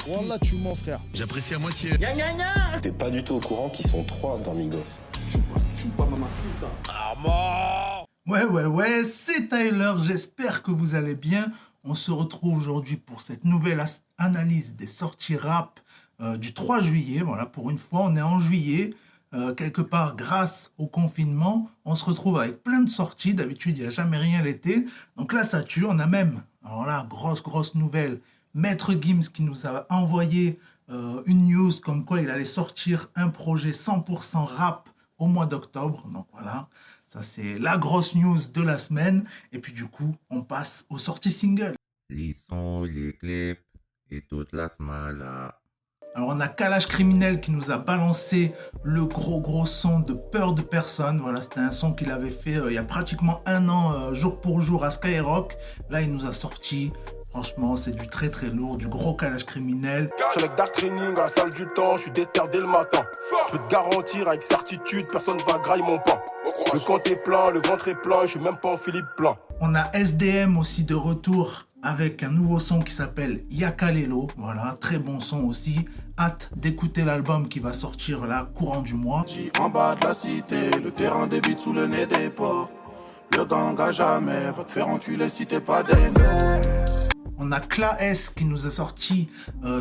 Wallah, tu mens, frère. J'apprécie à moitié. T'es pas du tout au courant qu'ils sont 3 dans Migos. Ouais, c'est Tyler, j'espère que vous allez bien. On se retrouve aujourd'hui pour cette nouvelle analyse des sorties rap du 3 juillet. Voilà, pour une fois, on est en juillet. Quelque part, grâce au confinement, on se retrouve avec plein de sorties. D'habitude, il n'y a jamais rien l'été. Donc là, ça tue. On a même, alors là, grosse nouvelle, Maître Gims qui nous a envoyé une news comme quoi il allait sortir un projet 100% rap au mois d'octobre. Donc voilà, ça c'est la grosse news de la semaine. Et puis du coup, on passe aux sorties singles. Les sons, les clips et toute la smala. Alors on a Kalash Criminel qui nous a balancé le gros son de Peur de Personne. Voilà, c'était un son qu'il avait fait il y a pratiquement un an, jour pour jour à Skyrock. Là, il nous a sorti. Franchement, c'est du très lourd, du gros Kalash Criminel. Je suis avec Dark Training à la salle du temps, je suis déter dès le matin. Je peux te garantir avec certitude, personne va grailler mon pain. Le compte est plein, le ventre est plein, je suis même pas en Philippe plein. On a SDM aussi de retour avec un nouveau son qui s'appelle Yakalelo. Voilà, très bon son aussi. Hâte d'écouter l'album qui va sortir là, courant du mois. En bas de la cité, le terrain débite sous le nez des porcs. Le gang à jamais va te faire enculer si t'es pas des nôtres. On a Claes qui nous a sorti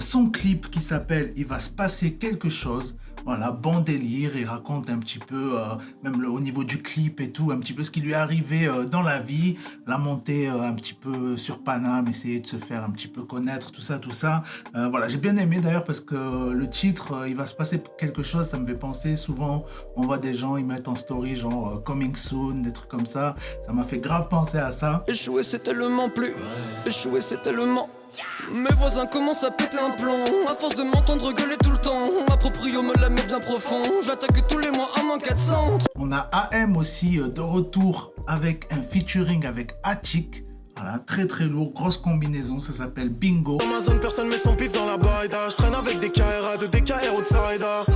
son clip qui s'appelle « Il va se passer quelque chose ». Voilà, bon délire, il raconte un petit peu, même au niveau du clip et tout, un petit peu ce qui lui est arrivé dans la vie, la montée un petit peu sur Paname, essayer de se faire un petit peu connaître, tout ça. Voilà, j'ai bien aimé d'ailleurs parce que le titre, il va se passer quelque chose, ça me fait penser, souvent on voit des gens, ils mettent en story genre coming soon, des trucs comme ça m'a fait grave penser à ça. Échouer c'est tellement plus, échouer c'est tellement... Mes voisins commencent à péter un plomb. À force de m'entendre gueuler tout le temps, ma proprio me la met bien profond. J'attaque tous les mois à moins 400. On a AM aussi de retour avec un featuring avec Attic. Voilà, très lourd, grosse combinaison, ça s'appelle Bingo. Dans ma zone, personne met son pif dans la baïda. Je traîne avec des KRA, de DKR outsider.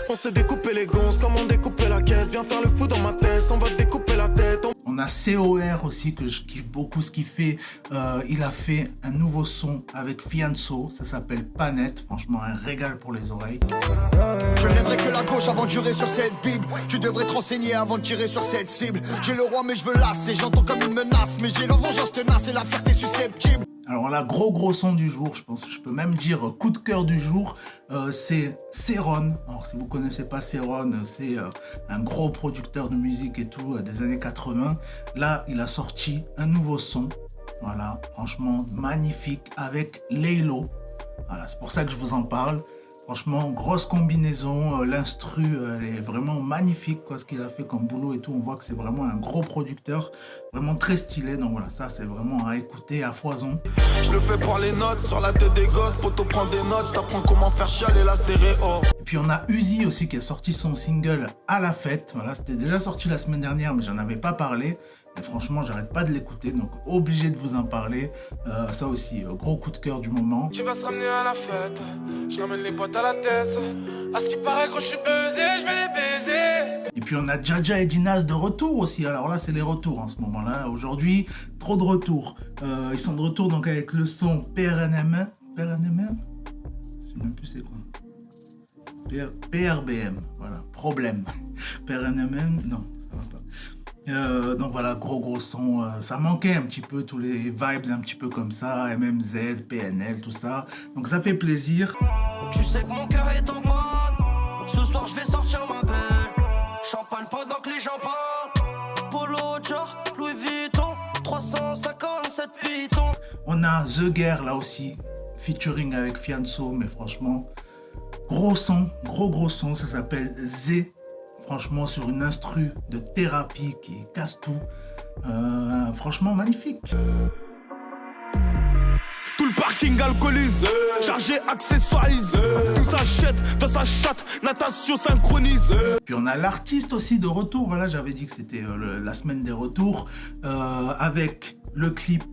On s'est découpé les gonzes, comme on découpait la caisse. Viens faire le fou dans ma tête, on va te découper la tête. On a COR aussi, que je kiffe beaucoup ce qu'il fait. Il a fait un nouveau son avec Fianso, ça s'appelle Panette. Franchement, un régal pour les oreilles. Je lèverai que la gauche avant de jurer sur cette bible. Tu devrais te renseigner avant de tirer sur cette cible. J'ai le roi mais je veux lasser, j'entends comme une menace. Mais j'ai leur vengeance tenace et la fierté susceptible. Alors là, gros son du jour, je pense que je peux même dire coup de cœur du jour, c'est Céron. Alors si vous connaissez pas Céron, c'est un gros producteur de musique et tout des années 80. Là, il a sorti un nouveau son, voilà, franchement magnifique avec Laylo. Voilà, c'est pour ça que je vous en parle. Franchement, grosse combinaison, l'instru, elle est vraiment magnifique, quoi, ce qu'il a fait comme boulot et tout. On voit que c'est vraiment un gros producteur, vraiment très stylé. Donc voilà, ça c'est vraiment à écouter à foison. Je le fais pour les notes, sur la tête des gosses, poto prend des notes, je t'apprends comment faire chialer la stéréo. Et puis on a Uzi aussi qui a sorti son single À la fête. Voilà, c'était déjà sorti la semaine dernière, mais j'en avais pas parlé. Et franchement, j'arrête pas de l'écouter, donc obligé de vous en parler. Ça aussi, gros coup de cœur du moment. Tu vas se ramener à la fête, je ramène les potes à la tête. À ce qui paraît, quand je suis buzzé, je vais les baiser. Et puis on a Jaja et Dinas de retour aussi. Alors là, c'est les retours en ce moment-là. Aujourd'hui, trop de retours. Ils sont de retour donc avec le son PRNM. PRNM? Je sais même plus c'est quoi. PRBM, voilà, problème. PRNM, non, ça va pas. Donc voilà, gros son, ça manquait un petit peu, tous les vibes un petit peu comme ça, MMZ, PNL, tout ça, donc ça fait plaisir. Tu sais que mon cœur est en panne. Ce soir je vais sortir ma belle. Champagne pendant que les gens parlent. Polo, Dior, Louis Vuitton, 357 pitons. On a The Guerre là aussi, featuring avec Fianso, mais franchement, gros son, gros son, ça s'appelle Z. Franchement, sur une instru de thérapie qui casse tout. Franchement, magnifique. Tout le parking alcoolisé, chargé, accessoirisé. Tout s'achète dans sa chatte, natation synchronisée. Puis on a l'artiste aussi de retour. Voilà, j'avais dit que c'était la semaine des retours. Avec le clip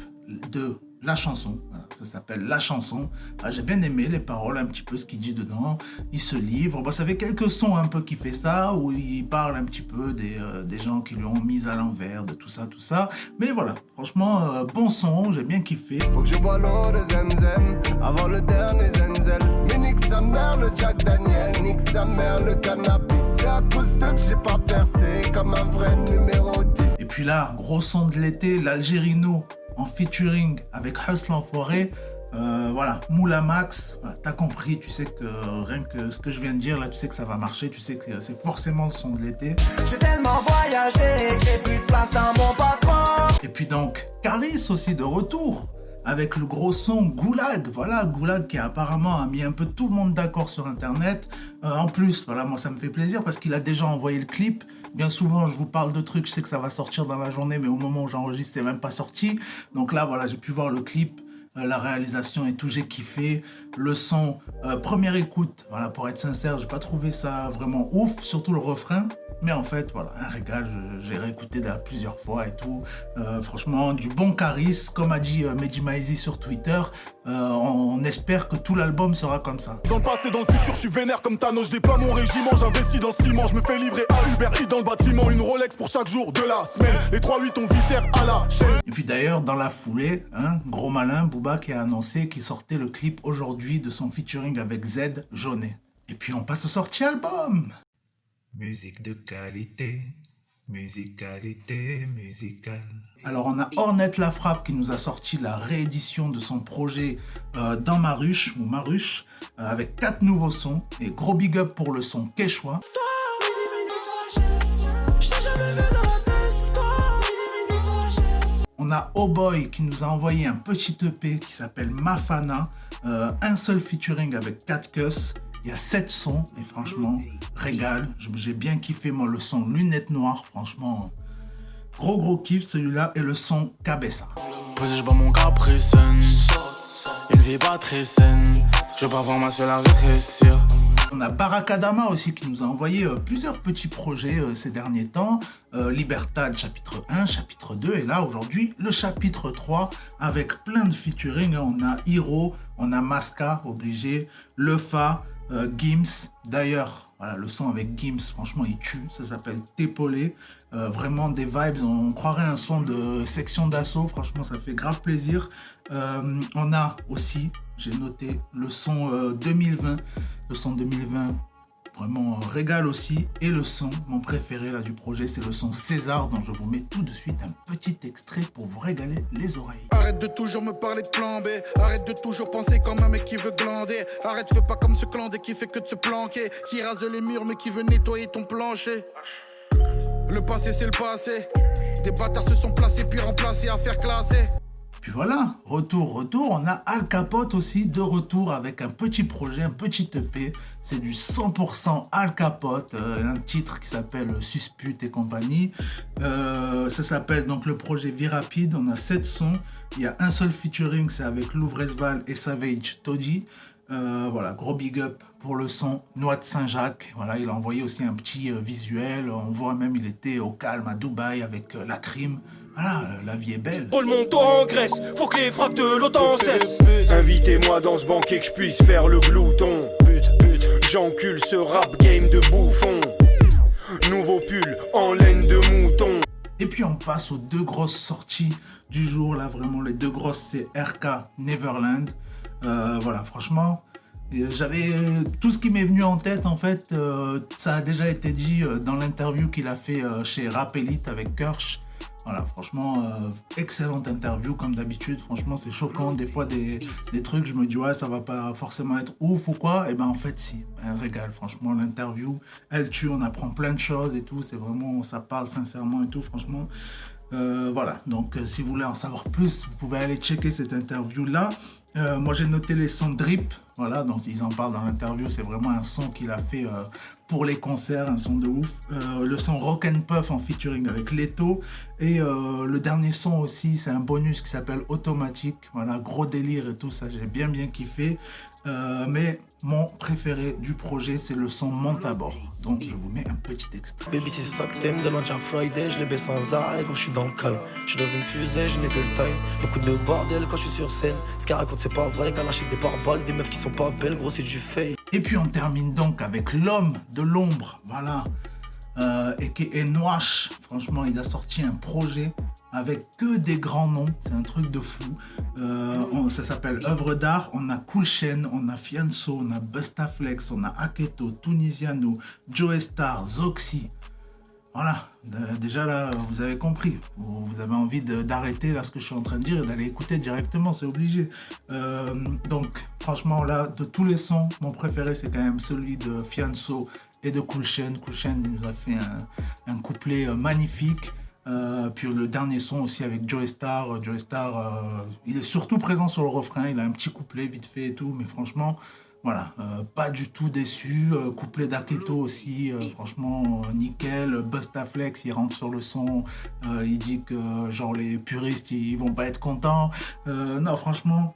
de La Chanson. Voilà, ça s'appelle La Chanson. Ah, j'ai bien aimé les paroles, un petit peu ce qu'il dit dedans. Il se livre. Bon, ça fait quelques sons un peu qui fait ça, où il parle un petit peu des gens qui lui ont mis à l'envers, de tout ça, tout ça. Mais voilà, franchement, bon son, j'ai bien kiffé. Faut que je bois l'eau de Zemzem avant le dernier Zenzel. Mais nique sa mère le Jack Daniel, nique sa mère le cannabis. C'est à cause d'eux que j'ai pas percé comme un vrai numéro 10. Et puis là, gros son de l'été, l'Algérino en featuring avec Hustle Enfoiré. Voilà, Moula Max, voilà, t'as compris, tu sais que rien que ce que je viens de dire là, tu sais que ça va marcher, tu sais que c'est forcément le son de l'été. J'ai tellement voyagé que j'ai plus de place dans mon passeport. Et puis donc, Caris aussi de retour avec le gros son Goulag. Voilà, Goulag qui apparemment a mis un peu tout le monde d'accord sur internet. En plus, voilà, moi ça me fait plaisir parce qu'il a déjà envoyé le clip. Bien souvent, je vous parle de trucs, je sais que ça va sortir dans la journée, mais au moment où j'enregistre, c'est même pas sorti. Donc là, voilà, j'ai pu voir le clip, la réalisation et tout, j'ai kiffé. Le son, première écoute, voilà, pour être sincère, j'ai pas trouvé ça vraiment ouf, surtout le refrain. Mais en fait, voilà, un régal, j'ai réécouté plusieurs fois et tout. Franchement, du bon Caris, comme a dit Mehdi Maizi sur Twitter. On espère que tout l'album sera comme ça. Dans le passé, dans le futur, je suis vénère comme Thanos. Je déploie mon régiment, j'investis dans le ciment. Je me fais livrer à Uber Eats dans le bâtiment. Une Rolex pour chaque jour de la semaine. Les 3-8 on viscère à la chaîne. Et puis d'ailleurs, dans la foulée, hein, gros malin, Booba qui a annoncé qu'il sortait le clip aujourd'hui de son featuring avec Z, Jaunet. Et puis on passe au sorti album. Musique de qualité, musicalité, musicale. Alors on a Ornette La Frappe qui nous a sorti la réédition de son projet Dans ma ruche, ou Maruche, avec 4 nouveaux sons. Et gros big up pour le son Quechua. On a Oh Boy qui nous a envoyé un petit EP qui s'appelle Mafana, un seul featuring avec 4 Cuss. Il y a 7 sons et franchement, régal. J'ai bien kiffé moi le son Lunettes Noires, franchement, gros kiff celui-là, et le son Cabessa. Posé, je bats mon caprice, une vie pas très saine. Je veux pas voir ma seule à rétrécir. On a Barakadama aussi qui nous a envoyé plusieurs petits projets ces derniers temps. Libertad chapitre 1, chapitre 2 et là aujourd'hui le chapitre 3 avec plein de featuring. On a Hiro, on a Maska, obligé, Lefa, Gims. D'ailleurs, voilà, le son avec Gims, franchement il tue, ça s'appelle Tépolé. Vraiment des vibes, on croirait un son de Section d'Assaut, franchement ça fait grave plaisir. On a aussi, j'ai noté, le son 2020. Le son 2020, vraiment régal aussi. Et le son, mon préféré là du projet, c'est le son César, dont je vous mets tout de suite un petit extrait pour vous régaler les oreilles. Arrête de toujours me parler de plan B. Arrête de toujours penser comme un mec qui veut glander. Arrête, fais pas comme ce clandé qui fait que de se planquer, qui rase les murs mais qui veut nettoyer ton plancher. Le passé c'est le passé. Des bâtards se sont placés puis remplacés à faire classer. Puis voilà, retour, on a Al Capote aussi de retour avec un petit projet, un petit EP. C'est du 100% Al Capote, un titre qui s'appelle Suspute et compagnie. Ça s'appelle donc le projet Vie Rapide. On a 7 sons. Il y a un seul featuring, c'est avec Louvresval et Savage Toddy. Voilà, gros big up pour le son Noix de Saint-Jacques. Voilà, il a envoyé aussi un petit visuel. On voit même il était au calme à Dubaï avec la crime. Voilà, la vie est belle. Paul monte en Grèce, faut que les frappes de l'OTAN cessent. Invitez-moi dans ce banquet que je puisse faire le glouton. J'encule ce rap game de bouffon. Nouveau pull en laine de mouton. Et puis on passe aux 2 grosses sorties du jour. Là vraiment les 2 grosses, c'est RK Neverland. Voilà, franchement, j'avais tout ce qui m'est venu en tête en fait. Ça a déjà été dit dans l'interview qu'il a fait chez Rap Elite avec Kirsch. Voilà, franchement, excellente interview comme d'habitude. Franchement, c'est choquant. Des fois, des trucs, je me dis, ouais, ça va pas forcément être ouf ou quoi. Et ben, en fait, si. Un régal, franchement. L'interview, elle tue, on apprend plein de choses et tout. C'est vraiment, ça parle sincèrement et tout, franchement. Voilà, donc si vous voulez en savoir plus, vous pouvez aller checker cette interview-là. Moi, j'ai noté les sons Drip. Voilà, donc ils en parlent dans l'interview. C'est vraiment un son qu'il a fait pour les concerts, un son de ouf. Le son Rock and Puff en featuring avec Leto. Et le dernier son aussi, c'est un bonus qui s'appelle Automatique. Voilà, gros délire et tout ça, j'ai bien kiffé. Mais mon préféré du projet, c'est le son Monte à bord. Donc je vous mets un petit extrait. Baby, si c'est ça que t'aimes, demain déjà Friday, je les baisse sans arrêt quand je suis dans le calme. Je suis dans une fusée, je n'ai que le time. Beaucoup de bordel quand je suis sur scène. Ce qu'elle raconte, c'est pas vrai, qu'elle lâche des pare-balles, des meufs qui sont pas belles, gros, c'est du fake. Et puis on termine donc avec l'homme de l'ombre, voilà. Et Noache, franchement, il a sorti un projet avec que des grands noms, c'est un truc de fou. Ça s'appelle Œuvre d'art. On a Cool Chain, on a Fianso, on a Bustaflex, on a Aketo, Tunisiano, Joe Star, Zoxy. Voilà, déjà là, vous avez compris. Vous avez envie d'arrêter là ce que je suis en train de dire et d'aller écouter directement, c'est obligé. Donc, franchement, là, de tous les sons, mon préféré, c'est quand même celui de Fianso et de Cool Chain. Cool Chain, il nous a fait un couplet magnifique. Puis le dernier son aussi avec Joe Star. Joe Star, il est surtout présent sur le refrain. Il a un petit couplet vite fait et tout, mais franchement, voilà, pas du tout déçu. Couplet d'Aketo aussi, franchement, nickel. Bustaflex, il rentre sur le son. Il dit que genre les puristes, ils vont pas être contents. Non, franchement,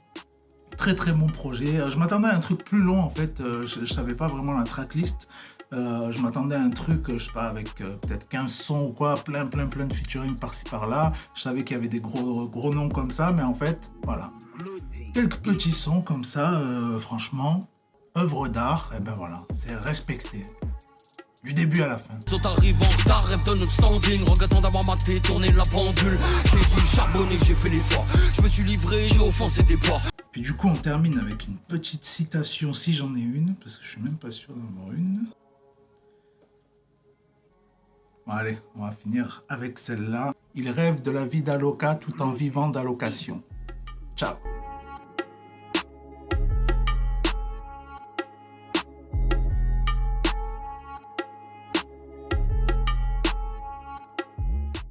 très très bon projet. Je m'attendais à un truc plus long en fait. Je savais pas vraiment la tracklist. Je m'attendais à un truc, je sais pas, avec peut-être 15 sons ou quoi, plein de featuring par-ci par-là. Je savais qu'il y avait des gros noms comme ça, mais en fait, voilà. Quelques petits sons comme ça, franchement, œuvre d'art, et ben voilà, c'est respecté. Du début à la fin. Saut arrive en retard, rêve de notre standing. Regrettant d'avoir maté, tourné la pendule. J'ai dû charbonner, j'ai fait l'effort. Je me suis livré, j'ai offensé des poids. Puis du coup, on termine avec une petite citation, si j'en ai une, parce que je suis même pas sûr d'en avoir une. Bon, allez, on va finir avec celle-là. Il rêve de la vie d'Aloca tout en vivant d'allocation. Ciao.